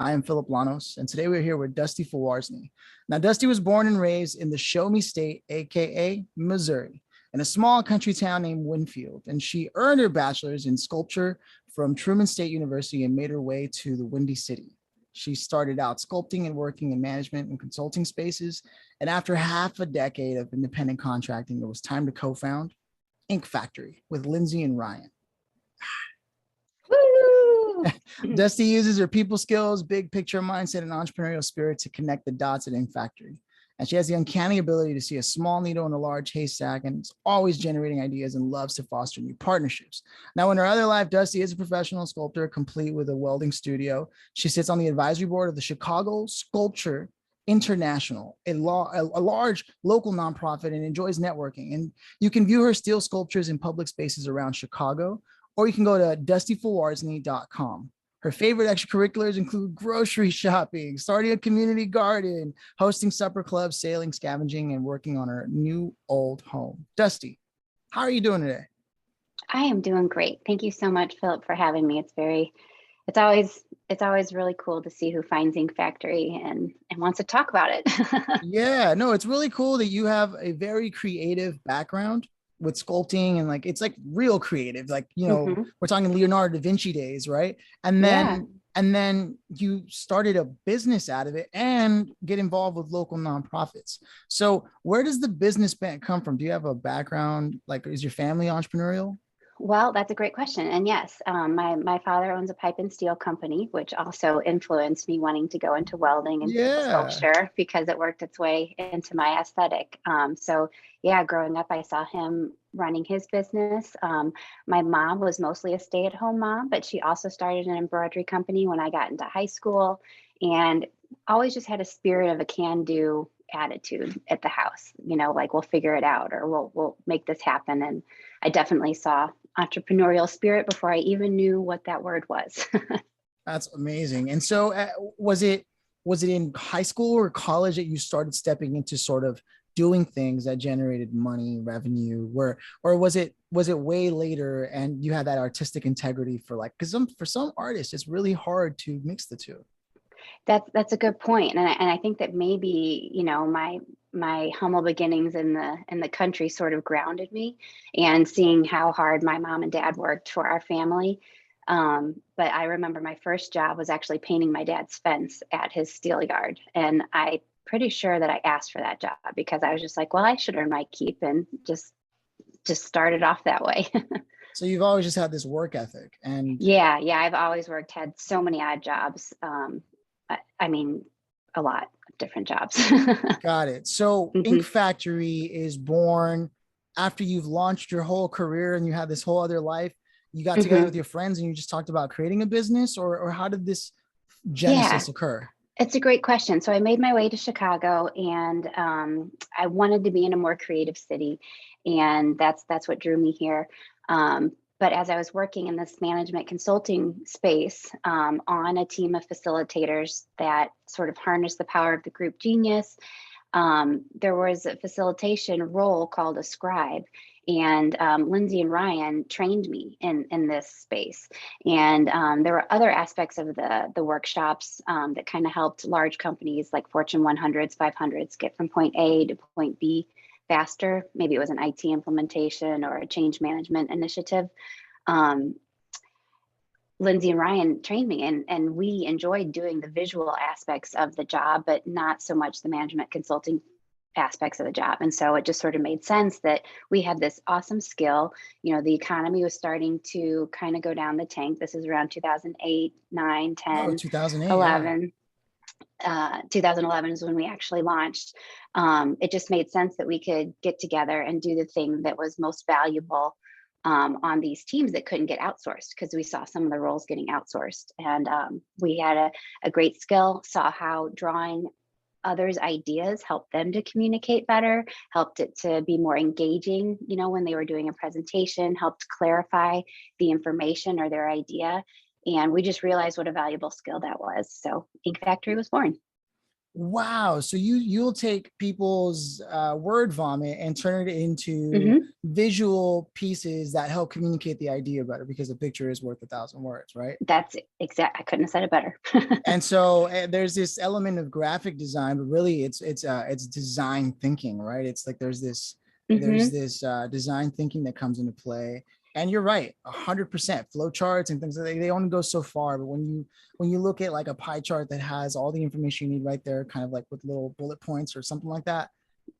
I am Phillip Lanos, and today we're here with Dusty Folwarczny. Now, Dusty was born and raised in the Show Me State, aka Missouri, in a small country town named Winfield, and she earned her bachelor's in sculpture from Truman State University and made her way to the Windy City. She started out sculpting and working in management and consulting spaces, and after half a decade of independent contracting, it was time to co-found Ink Factory with Lindsay and Ryan. Dusty uses her people skills, big picture mindset, and entrepreneurial spirit to connect the dots at Ink Factory. And she has the uncanny ability to see a small needle in a large haystack and is always generating ideas and loves to foster new partnerships. Now, in her other life, Dusty is a professional sculptor, complete with a welding studio. She sits on the advisory board of the Chicago Sculpture International, a large local nonprofit, and enjoys networking. And you can view her steel sculptures in public spaces around Chicago, or you can go to dustyfolwarczny.com. Her favorite extracurriculars include grocery shopping, starting a community garden, hosting supper clubs, sailing, scavenging, and working on her new old home. Dusty, how are you doing today? I am doing great. Thank you so much, Phillip, for having me. It's always really cool to see who finds Ink Factory and wants to talk about it. Yeah, no, it's really cool that you have a very creative background with sculpting, and like it's like real creative, like, you know, we're talking Leonardo da Vinci days, right? And then you started a business out of it and get involved with local nonprofits. So where does the business bent come from? Do you have a background, like, is your family entrepreneurial? Well, that's a great question. And yes, my father owns a pipe and steel company, which also influenced me wanting to go into welding and sculpture because it worked its way into my aesthetic. So yeah, growing up, I saw him running his business. My mom was mostly a stay-at-home mom, but she also started an embroidery company when I got into high school, and always just had a spirit of a can-do attitude at the house, you know, like we'll figure it out, or we'll make this happen. And I definitely saw entrepreneurial spirit before I even knew what that word was. That's amazing. And so was it in high school or college that you started stepping into sort of doing things that generated money, revenue, or was it way later and you had that artistic integrity for, like, because for some artists, it's really hard to mix the two. That's a good point. And I think that maybe, you know, my humble beginnings in the country sort of grounded me, and seeing how hard my mom and dad worked for our family. But I remember my first job was actually painting my dad's fence at his steel yard. And I'm pretty sure that I asked for that job because I was just like, well, I should earn my keep, and just started off that way. So you've always just had this work ethic. And yeah, I've always had so many odd jobs. I mean, a lot of different jobs. Got it. So Ink Factory is born after you've launched your whole career and you had this whole other life. You got together with your friends and you just talked about creating a business, or how did this genesis occur? It's a great question. So I made my way to Chicago, and I wanted to be in a more creative city, and that's what drew me here. But as I was working in this management consulting space on a team of facilitators that sort of harnessed the power of the group genius, there was a facilitation role called a scribe. And Lindsay and Ryan trained me in this space. And there were other aspects of the workshops that kind of helped large companies like Fortune 100s, 500s get from point A to point B faster. Maybe it was an IT implementation or a change management initiative. Lindsay and Ryan trained me, and we enjoyed doing the visual aspects of the job, but not so much the management consulting aspects of the job. And so it just sort of made sense that we had this awesome skill. You know, the economy was starting to kind of go down the tank. This is around 2008, 9, 10, 2008, 11. 2011 is when we actually launched. It just made sense that we could get together and do the thing that was most valuable on these teams that couldn't get outsourced, because we saw some of the roles getting outsourced. And we had a great skill, saw how drawing others' ideas helped them to communicate better, helped it to be more engaging, you know, when they were doing a presentation, helped clarify the information or their idea. And we just realized what a valuable skill that was. So Ink Factory was born. Wow. So you'll take people's word vomit and turn it into Mm-hmm. visual pieces that help communicate the idea better, because a picture is worth 1,000 words, right? That's exact. I couldn't have said it better. And so there's this element of graphic design, but really it's design thinking, right? It's like there's this design thinking that comes into play. And you're right, 100%. Flow charts and things like that, they only go so far. But when you look at like a pie chart that has all the information you need right there, kind of like with little bullet points or something like that,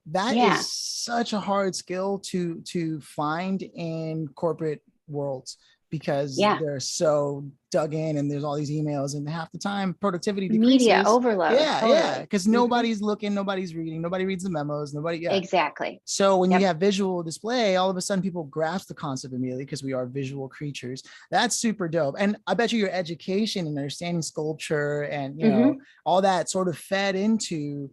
that Yeah. is such a hard skill to find in corporate worlds, because Yeah. they're so dug in and there's all these emails, and half the time productivity decreases. Media overload. Yeah, Totally. yeah, because nobody's looking, nobody's reading, nobody reads the memos, nobody. Yeah, Exactly. so when Yep. you have visual display, all of a sudden people grasp the concept immediately, because we are visual creatures. That's super dope. And I bet you your education and understanding sculpture and all that sort of fed into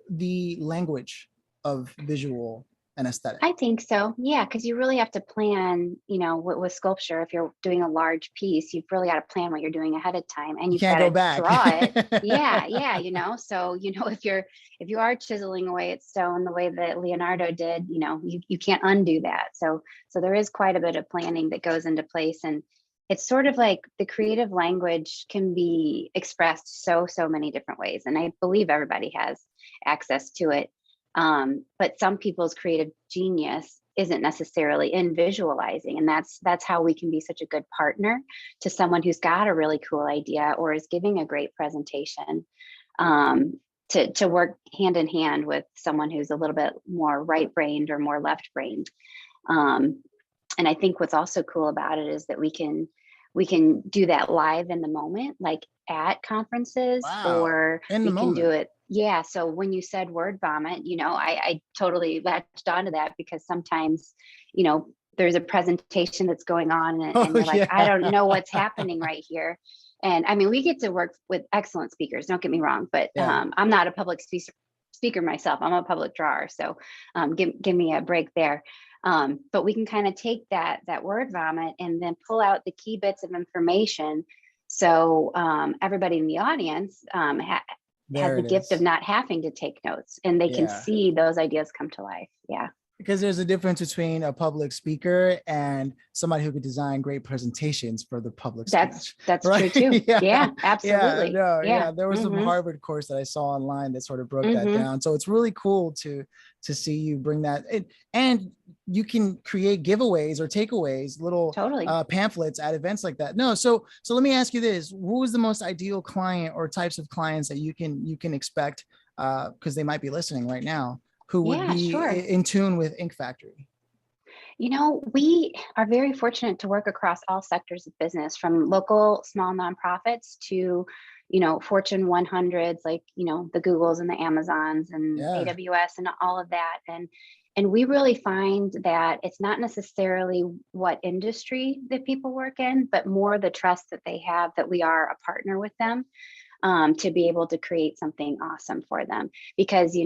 the language of visual and aesthetic. I think so. Yeah, because you really have to plan, with sculpture, if you're doing a large piece, you've really got to plan what you're doing ahead of time, and you've can't got go to back. draw it. Yeah. So, if you are chiseling away at stone the way that Leonardo did, you can't undo that. So there is quite a bit of planning that goes into place, and it's sort of like the creative language can be expressed so many different ways, and I believe everybody has access to it. But some people's creative genius isn't necessarily in visualizing, and that's how we can be such a good partner to someone who's got a really cool idea or is giving a great presentation, to work hand in hand with someone who's a little bit more right-brained or more left-brained. And I think what's also cool about it is that we can do that live in the moment, like at conferences. Wow. Or In the we can moment. do it. Yeah. So when you said word vomit, I totally latched onto that, because sometimes, there's a presentation that's going on and you're like, I don't know what's happening right here. And I mean, we get to work with excellent speakers, don't get me wrong, but I'm not a public speaker myself. I'm a public drawer. So give me a break there. But we can kind of take that word vomit and then pull out the key bits of information. So everybody in the audience has the gift of not having to take notes, and they can see those ideas come to life. Yeah. Because there's a difference between a public speaker and somebody who could design great presentations for the public speech. That's right? true too. Yeah, absolutely. There was some Harvard course that I saw online that sort of broke that down. So it's really cool to see you bring that in. And you can create giveaways or takeaways, little pamphlets at events like that. So let me ask you this: who is the most ideal client or types of clients that you can expect, because they might be listening right now, who would be in tune with Ink Factory? We are very fortunate to work across all sectors of business, from local small nonprofits to, Fortune 100s, like, the Googles and the Amazons and AWS and all of that. And we really find that it's not necessarily what industry that people work in, but more the trust that they have that we are a partner with them, to be able to create something awesome for them. Because,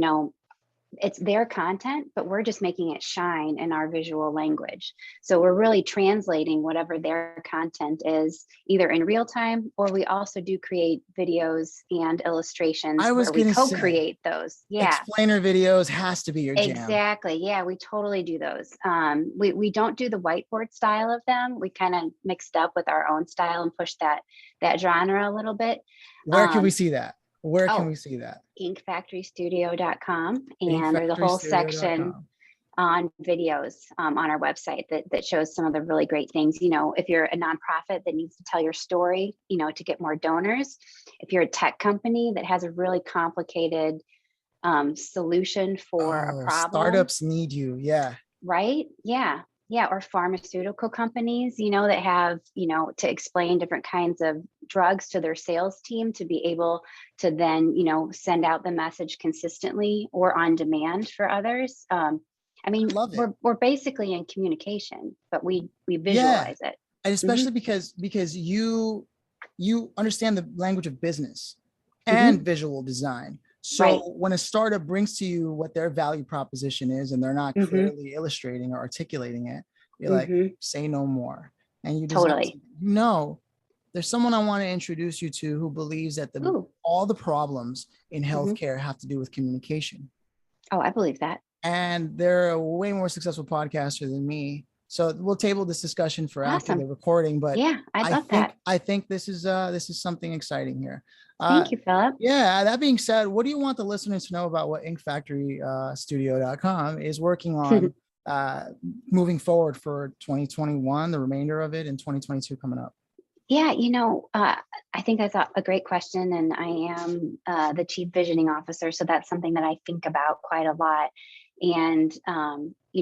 it's their content, but we're just making it shine in our visual language. So we're really translating whatever their content is, either in real time, or we also do create videos and illustrations where we co-create those. Yeah. Explainer videos has to be your jam. Exactly. Yeah, we totally do those. We don't do the whiteboard style of them. We kind of mixed up with our own style and pushed that genre a little bit. Where can we see that? Where can we see that? inkfactorystudio.com. And there's a whole section on videos on our website that shows some of the really great things. If you're a nonprofit that needs to tell your story, to get more donors, if you're a tech company that has a really complicated solution for a problem. Startups need you. Yeah. Right. Yeah. Yeah. Or pharmaceutical companies, that have, to explain different kinds of drugs to their sales team to be able to then, send out the message consistently or on demand for others. We're basically in communication, but we visualize it. And especially because you understand the language of business and visual design. So when a startup brings to you what their value proposition is, and they're not clearly illustrating or articulating it, you're like, say no more. And you just there's someone I want to introduce you to who believes that Ooh. all the problems in healthcare have to do with communication. Oh, I believe that. And they're a way more successful podcaster than me. So we'll table this discussion for after the recording, but yeah, I love that. I think this is something exciting here. Thank you, Phillip. Yeah, that being said, what do you want the listeners to know about what inkfactorystudio.com is working on moving forward for 2021, the remainder of it, and 2022 coming up? Yeah, I think that's a great question. And I am the chief visioning officer. So that's something that I think about quite a lot. And,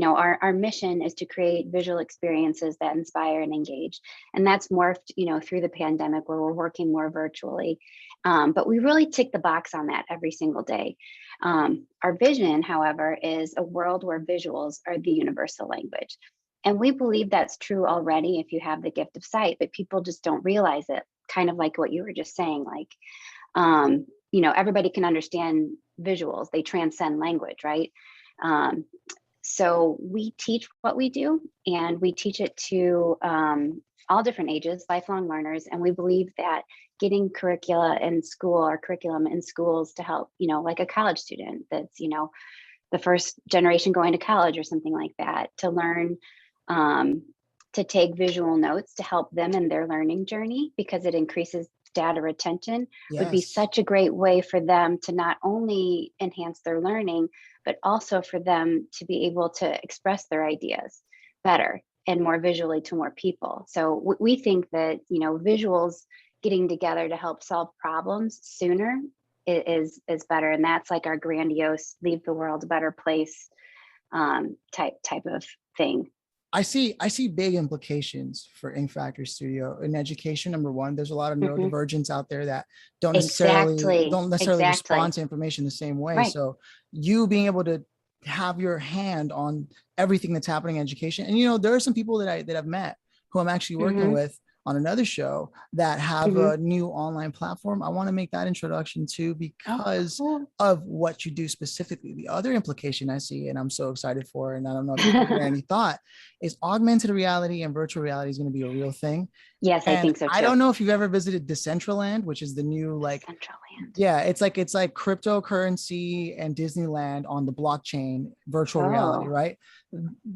our mission is to create visual experiences that inspire and engage. And that's morphed, through the pandemic where we're working more virtually. But we really tick the box on that every single day. Our vision, however, is a world where visuals are the universal language. And we believe that's true already if you have the gift of sight, but people just don't realize it, kind of like what you were just saying. Like, everybody can understand visuals, they transcend language, right? So we teach what we do, and we teach it to all different ages, lifelong learners. And we believe that getting curriculum in schools to help, like a college student that's, the first generation going to college or something like that, to learn to take visual notes to help them in their learning journey, because it increases data retention, would be such a great way for them to not only enhance their learning, but also for them to be able to express their ideas better and more visually to more people. So we think that, visuals getting together to help solve problems sooner is better. And that's like our grandiose, leave the world a better place type of thing. I see big implications for Ink Factory Studio in education. Number one, there's a lot of neurodivergents out there that don't necessarily respond to information the same way. Right. So you being able to have your hand on everything that's happening in education. And, there are some people that I've met who I'm actually working with on another show that have a new online platform. I want to make that introduction too, because of what you do specifically. The other implication I see, and I'm so excited for, and I don't know if you've given any thought, is augmented reality and virtual reality is going to be a real thing. Yes, I think so too. I don't know if you've ever visited Decentraland, which is the new Decentraland. Yeah, it's like cryptocurrency and Disneyland on the blockchain virtual reality, right?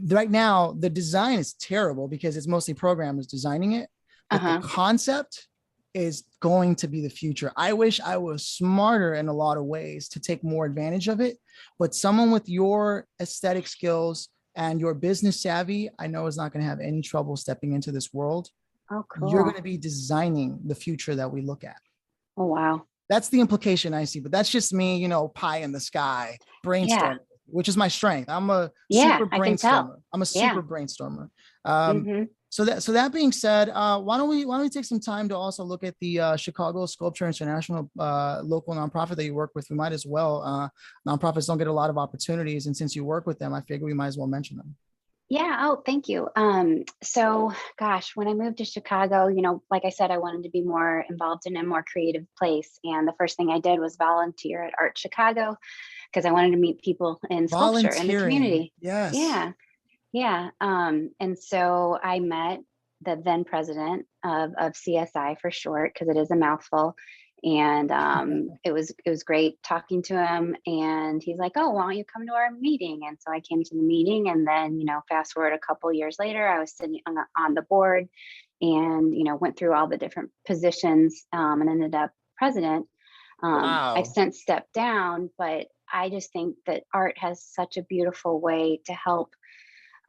Right now, the design is terrible because it's mostly programmers designing it. But the concept is going to be the future. I wish I was smarter in a lot of ways to take more advantage of it. But someone with your aesthetic skills and your business savvy, I know is not going to have any trouble stepping into this world. Oh, cool. You're going to be designing the future that we look at. Oh, wow. That's the implication I see. But that's just me, pie in the sky, brainstorming, which is my strength. I'm a super brainstormer. So that being said, why don't we take some time to also look at the Chicago Sculpture International local nonprofit that you work with? We might as well. Nonprofits don't get a lot of opportunities, and since you work with them, I figure we might as well mention them. Yeah. Oh, thank you. So gosh, when I moved to Chicago, like I said, I wanted to be more involved in a more creative place. And the first thing I did was volunteer at Art Chicago, because I wanted to meet people in sculpture in the community. Yes. Yeah. Yeah. And so I met the then president of CSI for short, because it is a mouthful. And it was great talking to him. And he's like, oh, why don't you come to our meeting? And so I came to the meeting, and then, fast forward a couple of years later, I was sitting on the board and, went through all the different positions and ended up president. Wow. I've since stepped down, but I just think that art has such a beautiful way to help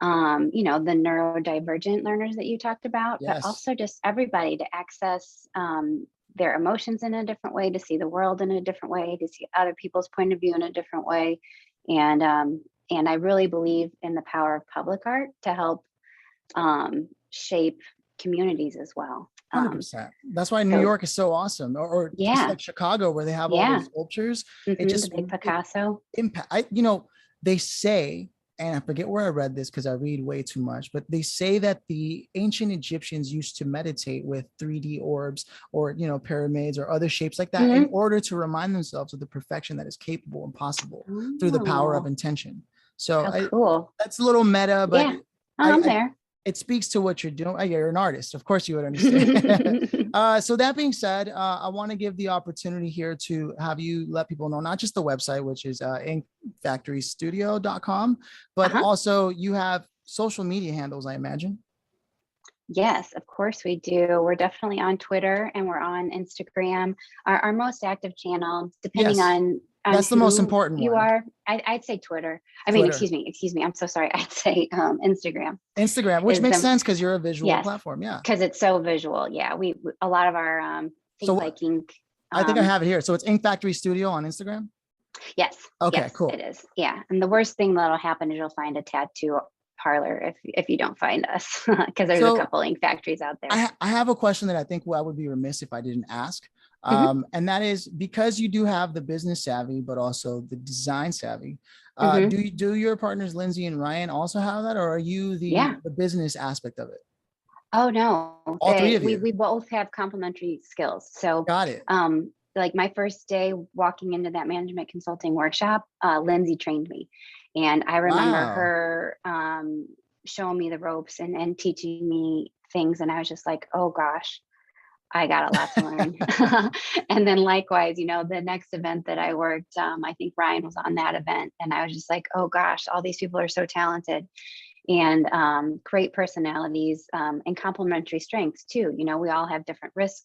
the neurodivergent learners that you talked about, but also just everybody to access their emotions in a different way, to see the world in a different way, to see other people's point of view in a different way. And I really believe in the power of public art to help shape communities as well. 100%. That's why New York is so awesome, or just like Chicago, where they have all those sculptures. It just the big Picasso impact. They say, and I forget where I read this because I read way too much, but they say that the ancient Egyptians used to meditate with 3D orbs or, pyramids or other shapes like that in order to remind themselves of the perfection that is capable and possible through the power of intention. So cool. That's a little meta, but I'm there. it speaks to what you're doing. Oh, you're an artist. Of course you would understand. So that being said, I want to give the opportunity here to have you let people know, not just the website, which is inkfactorystudio.com, but also you have social media handles, I imagine. Yes, of course we do. We're definitely on Twitter and we're on Instagram. Our most active channel, depending Yes, on that's the who most important you one. are, I'd say Twitter. I mean, Twitter. excuse me. I'm so sorry. I'd say Instagram, which is makes the sense because you're a visual yes, platform. Yeah. because it's so visual. Yeah, we a lot of our So things like ink. I think I have it here. So it's Ink Factory Studio on Instagram. Yes. Okay, Yes, cool. it is. Yeah, and the worst thing that'll happen is you'll find a tattoo parlor if you don't find us, because there's a So couple ink factories out there. I have a question that I think I would be remiss if I didn't ask. Mhm. And that is because you do have the business savvy, but also the design savvy. Mhm. Do your partners, Lindsay and Ryan, also have that? Or are you Yeah. the business aspect of it? Oh no, All three of we you. we both have complementary skills. So, Got it. like my first day walking into that management consulting workshop, Lindsay trained me, and I remember Wow. her showing me the ropes and teaching me things, and I was just like, oh gosh, I got a lot to learn. And then likewise, the next event that I worked, I think Ryan was on that event, and I was just like, oh gosh, all these people are so talented and great personalities and complementary strengths too. We all have different risk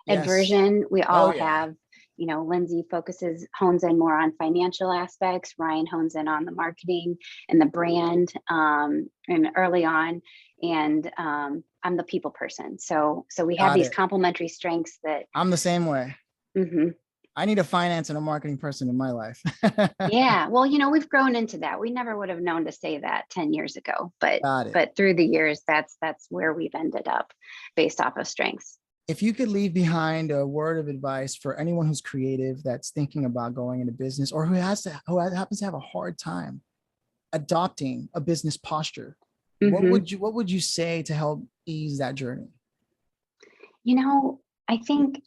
Yes. aversion. We Oh all yeah. have, Lindsay hones in more on financial aspects. Ryan hones in on the marketing and the brand and early on. And I'm the people person. So we have Got these it. complementary strengths that, I'm the same way. mhm. I need a finance and a marketing person in my life. Yeah, well, we've grown into that. We never would have known to say that 10 years ago, but Got it. but through the years, that's where we've ended up based off of strengths. If you could leave behind a word of advice for anyone who's creative, that's thinking about going into business, or who happens to have a hard time adopting a business posture, Hmm. what would you say to help ease that journey? You know, I think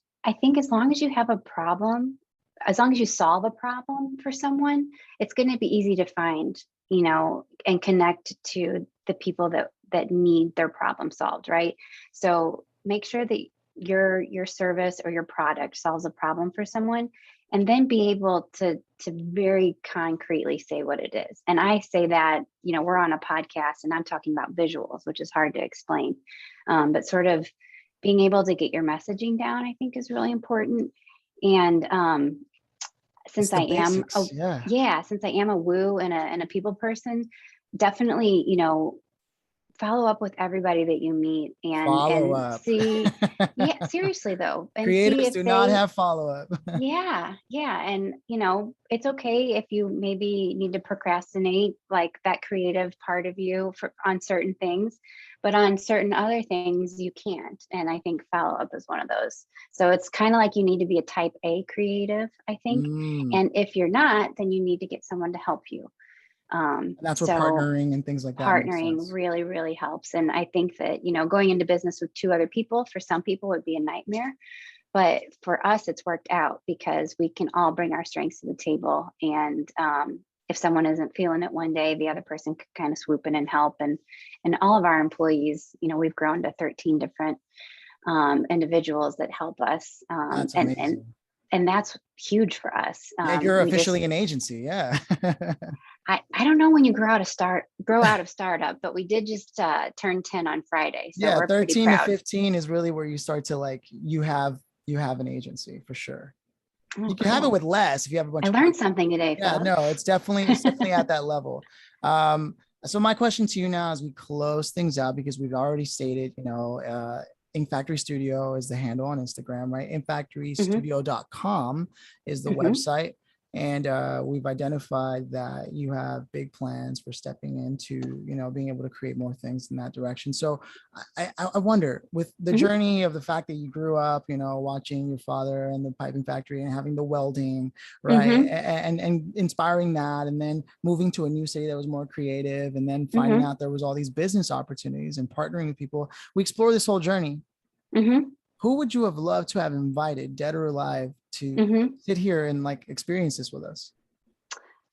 as long as you have a problem, as long as you solve a problem for someone, it's going to be easy to find, and connect to the people that need their problem solved, right? So make sure that your service or your product solves a problem for someone, and then be able to very concretely say what it is. And I say that, we're on a podcast and I'm talking about visuals, which is hard to explain, but sort of being able to get your messaging down, I think, is really important. And It's since the I am a basics. Yeah. yeah, since I am a woo and a people person, definitely, follow up with everybody that you meet Follow and up. see, yeah, seriously though, and see Creatives if do not they have follow up. yeah, yeah. And, it's okay if you maybe need to procrastinate like that creative part of you on certain things, but on certain other things you can't. And I think follow up is one of those. So it's kind of like you need to be a type A creative, I think. Mm. And if you're not, then you need to get someone to help you. And that's where So partnering and things like that makes partnering sense. really, really helps. And I think that, going into business with two other people, for some people would be a nightmare. But for us, it's worked out because we can all bring our strengths to the table. And if someone isn't feeling it one day, the other person could kind of swoop in and help. And all of our employees, we've grown to 13 different individuals that help us. That's And amazing. and that's huge for us. Yeah, you're We just officially an agency. Yeah. I don't know when you grow out of startup, but we did just turn 10 on Friday, so Yeah, we're pretty 13 to proud. 15 is really where you start to like you have an agency for sure. Oh, You can have it cool! with less if you have a I bunch of learned people. something today, Yeah, Phillip. no, it's definitely at that level. So my question to you now as we close things out, because we've already stated, Ink Factory Studio is the handle on Instagram, right? Hmm. inkfactorystudio.com is the Hmm. website. And we've identified that you have big plans for stepping into, being able to create more things in that direction. So I wonder, with the Hmm. journey of the fact that you grew up, watching your father and the piping factory and having the welding, right? Hmm. And inspiring that, and then moving to a new city that was more creative, and then finding Hmm. out there was all these business opportunities and partnering with people. We explore this whole journey. Hmm. Who would you have loved to have invited, dead or alive, to Hmm. sit here and like experience this with us?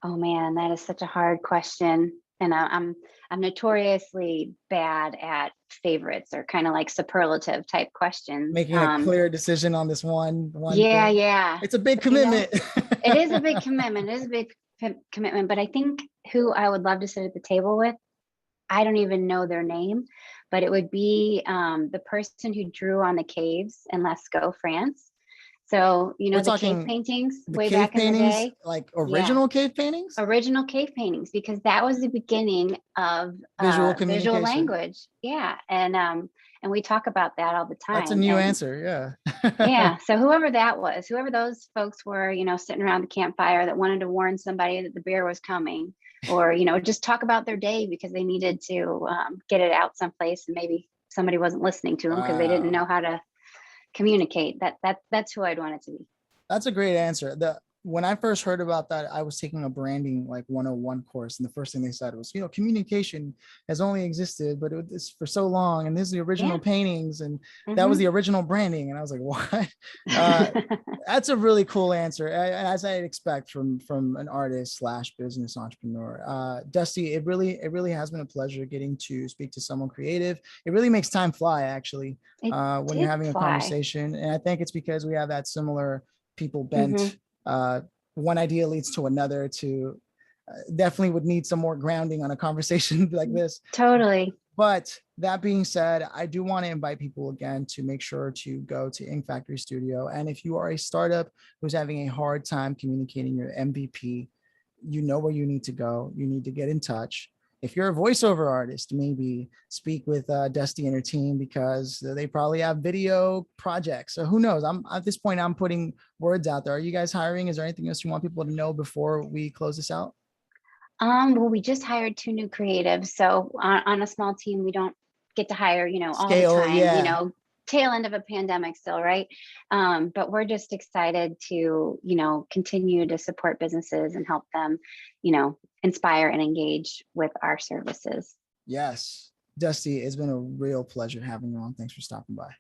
Oh man, that is such a hard question. And I'm notoriously bad at favorites or kind of like superlative type questions. Making a clear decision on this one yeah, thing. yeah. It's a big commitment. It is a big commitment. It is a big commitment. But I think who I would love to sit at the table with, I don't even know their name, but it would be the person who drew on the caves in Lascaux, France. So, you know, the cave paintings way back in the day. Like original cave paintings? Original cave paintings, because that was the beginning of visual language. Yeah. And we talk about that all the time. That's a new answer. Yeah. Yeah. So whoever that was, whoever those folks were, you know, sitting around the campfire that wanted to warn somebody that the bear was coming, or, you know, just talk about their day because they needed to get it out someplace, and maybe somebody wasn't listening to them because they didn't know how to communicate. That's who I'd want it to be. That's a great answer. When I first heard about that, I was taking a branding like 101 course, and the first thing they said was, you know, communication has only existed, but it's for so long, and this is the original paintings, and that was the original branding. And I was like, what? That's a really cool answer, as I'd expect from an artist / business entrepreneur. Dusty, it really has been a pleasure getting to speak to someone creative. It really makes time fly, actually, when you're having a conversation. And I think it's because we have that similar people bent. One idea leads to another. Definitely would need some more grounding on a conversation like this. Totally. But that being said, I do want to invite people again to make sure to go to Ink Factory Studio. And if you are a startup who's having a hard time communicating your MVP, you know where you need to go. You need to get in touch. If you're a voiceover artist, maybe speak with Dusty and her team, because they probably have video projects. So who knows? At this point, I'm putting words out there. Are you guys hiring? Is there anything else you want people to know before we close this out? Well, we just hired 2 new creatives. So on a small team, we don't get to hire, you know, all the time, you know, tail end of a pandemic still, right? But we're just excited to, you know, continue to support businesses and help them, you know, inspire and engage with our services. Yes. Dusty, it's been a real pleasure having you on. Thanks for stopping by.